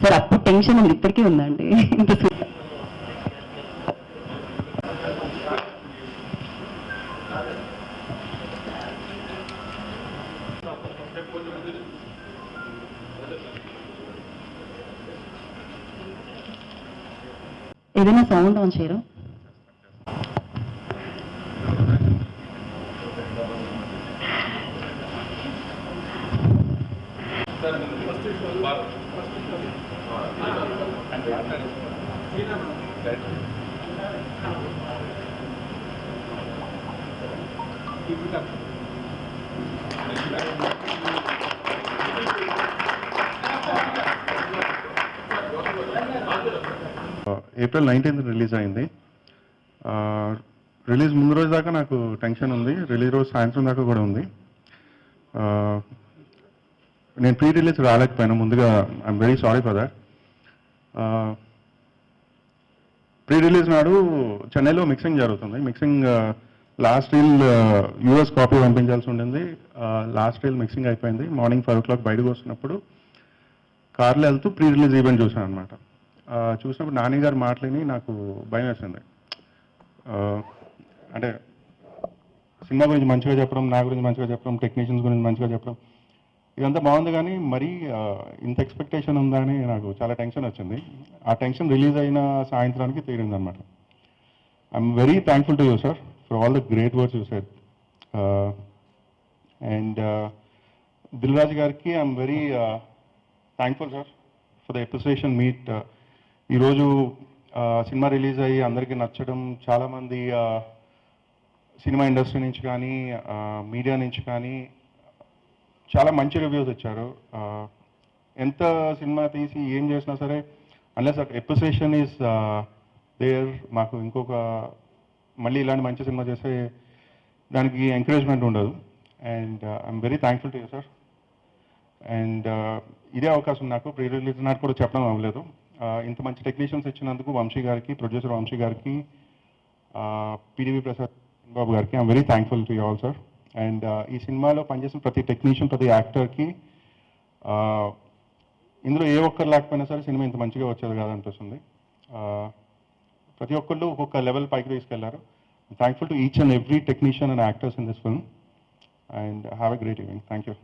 Sir అప్పుడు tension ఉంది, ఇప్పటికీ ఉందండి. ఏదైనా సౌండ్ ఆన్ చేయరు. April 19th రిలీజ్ అయింది. రిలీజ్ ముందు రోజు దాకా నాకు టెన్షన్ ఉంది, రిలీజ్ రోజు సాయంత్రం దాకా కూడా ఉంది. నేను ప్రీ రిలీజ్ రాలేకపోయాను, ముందుగా I'm very sorry for that. Pre release నాడు చెన్నైలో మిక్సింగ్ జరుగుతుంది. Mixing last reel US copy పంపించాల్సి ఉండింది. లాస్ట్ రీల్ మిక్సింగ్ అయిపోయింది. మార్నింగ్ 5 o'clock బయటకు వస్తున్నప్పుడు కార్లో వెళ్తూ ప్రీ రిలీజ్ ఈవెంట్ చూశాను అనమాట. చూసినప్పుడు నాని గారు మాటలని నాకు భయం వేసింది. అంటే సినిమా గురించి మంచిగా చెప్పడం, నా గురించి మంచిగా చెప్పడం, టెక్నీషియన్స్ గురించి మంచిగా చెప్పడం, ఇదంతా బాగుంది. కానీ మరీ ఇంత ఎక్స్పెక్టేషన్ ఉందా అని నాకు చాలా టెన్షన్ వచ్చింది. ఆ టెన్షన్ రిలీజ్ అయిన సాయంత్రానికి తీరింది అనమాట. I'm very thankful to you sir for all the great words you said. And Dil Raju గారికి I'm very thankful sir for the appreciation meet. ఈరోజు సినిమా రిలీజ్ అయ్యి అందరికీ నచ్చడం, చాలామంది సినిమా ఇండస్ట్రీ నుంచి కానీ మీడియా నుంచి కానీ చాలా మంచి రివ్యూస్ ఇచ్చారు. ఎంత సినిమా తీసి ఏం చేసినా సరే unless that appreciation is there, మాకు ఇంకొక మళ్ళీ ఇలాంటి మంచి సినిమా చేస్తే దానికి ఎంకరేజ్మెంట్ ఉండదు. And I'm very thankful to you sir. And ఇదే అవకాశం నాకు ప్రీ రిలీజ్ నాటి కూడా చెప్పడం అవ్వలేదు. ఇంత మంచి టెక్నీషియన్స్ ఇచ్చినందుకు వంశీ గారికి, ప్రొడ్యూసర్ వంశీ గారికి, పిడివి ప్రసాద్ బాబు గారికి I'm very thankful to you all sir. And ఈ సినిమాలో పనిచేసిన ప్రతి టెక్నీషియన్, ప్రతి యాక్టర్కి ఇందులో ఏ ఒక్కరు లేకపోయినా సరే సినిమా ఇంత మంచిగా వచ్చేది కాదనిపిస్తుంది. ప్రతి ఒక్కళ్ళు ఒక్కొక్క లెవెల్ పైకి తీసుకెళ్లారు. Thankful to each and every technician and actors in this film. And have a great evening. Thank you.